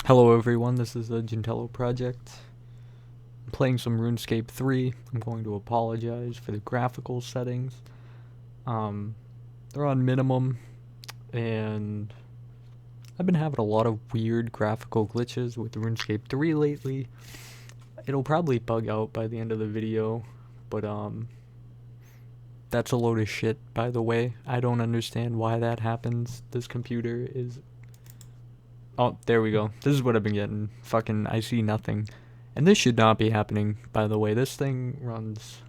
Hello everyone, this is the Gentello Project. I'm playing some RuneScape 3. I'm going to apologize for the graphical settings. They're on minimum, and I've been having a lot of weird graphical glitches with RuneScape 3 lately. It'll probably bug out by the end of the video, but that's a load of shit, by the way. I don't understand why that happens. This computer is... Oh, there we go. This is what I've been getting. Fucking, I see nothing. And this should not be happening, by the way. This thing runs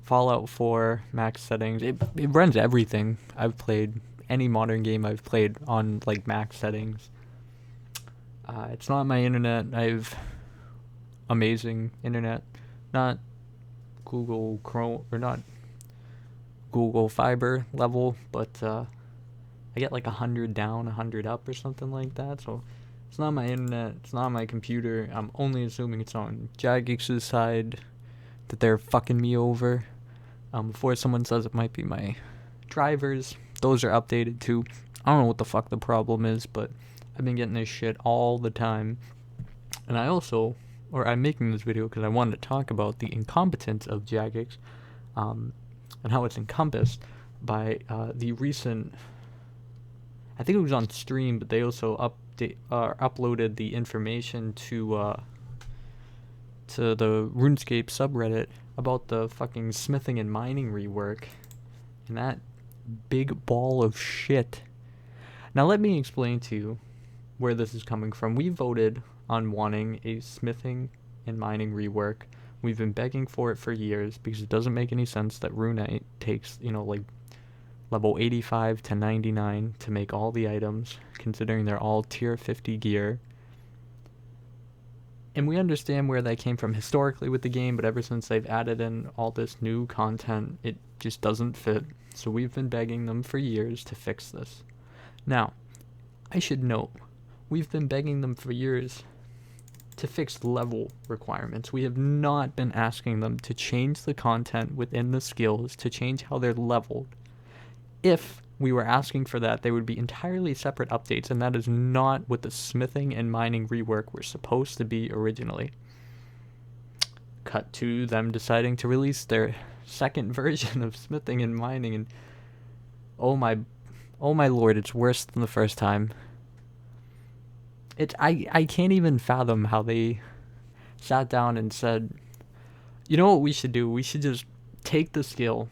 Fallout 4 max settings. It runs everything I've played. Any modern game I've played on, like, max settings. It's not my internet. I have amazing internet. Not Google Chrome, or not Google Fiber level, but, I get like 100 down, 100 up or something like that, so it's not my internet, it's not my computer. I'm only assuming it's on Jagex's side that they're fucking me over. Before someone says it might be my drivers, those are updated too. I don't know what the fuck the problem is, but I've been getting this shit all the time. And I'm making this video because I wanted to talk about the incompetence of Jagex, and how it's encompassed by the recent... I think it was on stream, but they also uploaded the information to the RuneScape subreddit about the fucking smithing and mining rework, and that big ball of shit. Now let me explain to you where this is coming from. We voted on wanting a smithing and mining rework. We've been begging for it for years because it doesn't make any sense that Runite takes, like, level 85 to 99 to make all the items, considering they're all tier 50 gear. And we understand where that came from historically with the game, but ever since they've added in all this new content, it just doesn't fit. So we've been begging them for years to fix this. Now, I should note, we've been begging them for years to fix level requirements. We have not been asking them to change the content within the skills, to change how they're leveled. If we were asking for that, they would be entirely separate updates, and that is not what the smithing and mining rework were supposed to be originally. Cut to them deciding to release their second version of smithing and mining, and oh my lord, it's worse than the first time. I can't even fathom how they sat down and said, you know what we should do? We should just take the skill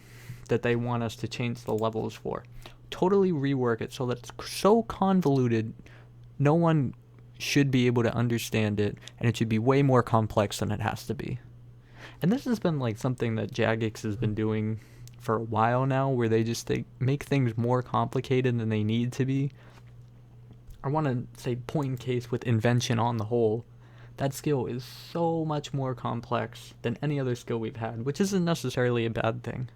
that they want us to change the levels for, totally rework it so that it's so convoluted no one should be able to understand it, and it should be way more complex than it has to be. And this has been like something that Jagex has been doing for a while now, where they make things more complicated than they need to be. I want to say point in case with Invention on the whole. That skill is so much more complex than any other skill we've had, which isn't necessarily a bad thing.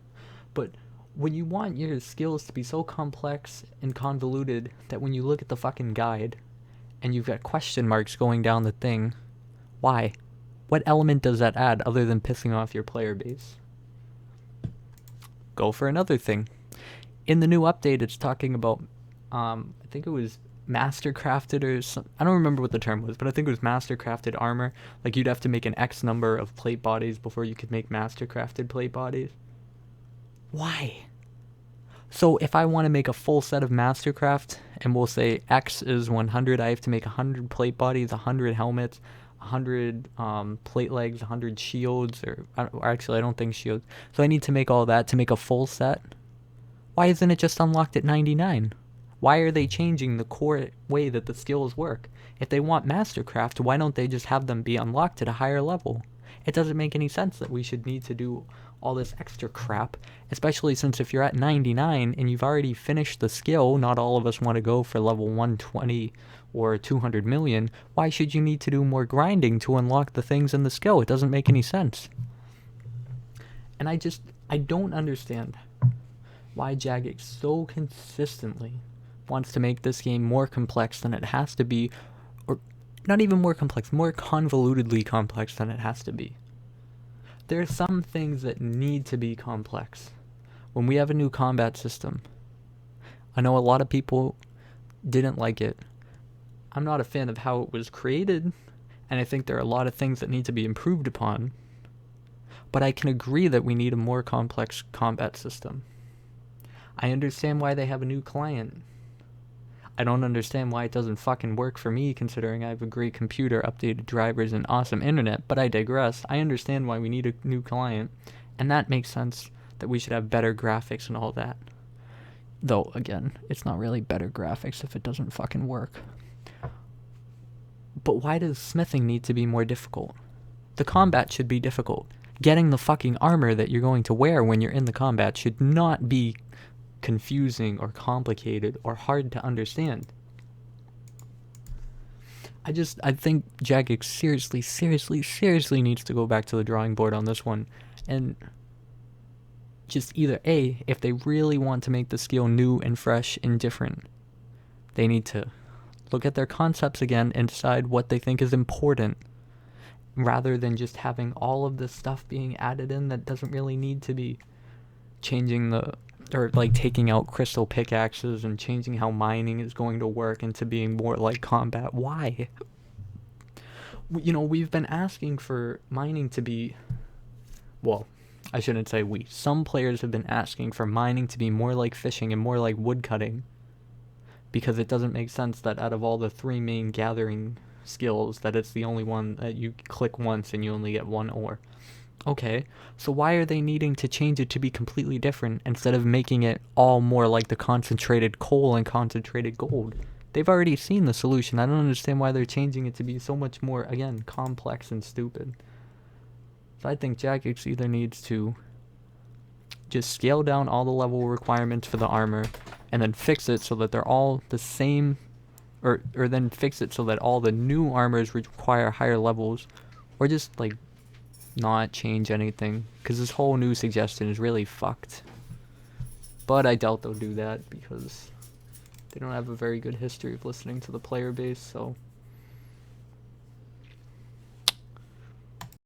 But when you want your skills to be so complex and convoluted that when you look at the fucking guide and you've got question marks going down the thing, why? What element does that add other than pissing off your player base? Go for another thing. In the new update, it's talking about, I think it was Mastercrafted or some, I don't remember what the term was, but I think it was Mastercrafted armor. Like, you'd have to make an X number of plate bodies before you could make Mastercrafted plate bodies. Why? So if I want to make a full set of Mastercraft, and we'll say X is 100, I have to make 100 plate bodies, 100 helmets, 100 plate legs, 100 shields, or actually I don't think shields. So I need to make all that to make a full set. Why isn't it just unlocked at 99? Why are they changing the core way that the skills work? If they want Mastercraft, why don't they just have them be unlocked at a higher level? It doesn't make any sense that we should need to do all this extra crap, especially since if you're at 99 and you've already finished the skill, not all of us want to go for level 120 or 200 million, why should you need to do more grinding to unlock the things in the skill? It doesn't make any sense. And I don't understand why Jagex so consistently wants to make this game more complex than it has to be, or not even more complex, more convolutedly complex than it has to be. There are some things that need to be complex. When we have a new combat system, I know a lot of people didn't like it. I'm not a fan of how it was created, and I think there are a lot of things that need to be improved upon. But I can agree that we need a more complex combat system. I understand why they have a new client. I don't understand why it doesn't fucking work for me, considering I have a great computer, updated drivers, and awesome internet, but I digress. I understand why we need a new client, and that makes sense that we should have better graphics and all that. Though, again, it's not really better graphics if it doesn't fucking work. But why does smithing need to be more difficult? The combat should be difficult. Getting the fucking armor that you're going to wear when you're in the combat should not be confusing or complicated or hard to understand. I think Jagex seriously needs to go back to the drawing board on this one, and just either A, if they really want to make the skill new and fresh and different, they need to look at their concepts again and decide what they think is important, rather than just having all of this stuff being added in that doesn't really need to be. Changing or like taking out crystal pickaxes and changing how mining is going to work into being more like combat. Why? We've been asking for mining to be, well, I shouldn't say we. Some players have been asking for mining to be more like fishing and more like woodcutting, because it doesn't make sense that out of all the 3 main gathering skills, that it's the only one that you click once and you only get 1 ore. Okay, so why are they needing to change it to be completely different instead of making it all more like the concentrated coal and concentrated gold? They've already seen the solution. I don't understand why they're changing it to be so much more, again, complex and stupid. So I think Jagex either needs to just scale down all the level requirements for the armor and then fix it so that they're all the same, or then fix it so that all the new armors require higher levels, or just like not change anything, because this whole new suggestion is really fucked. But I doubt they'll do that because they don't have a very good history of listening to the player base, so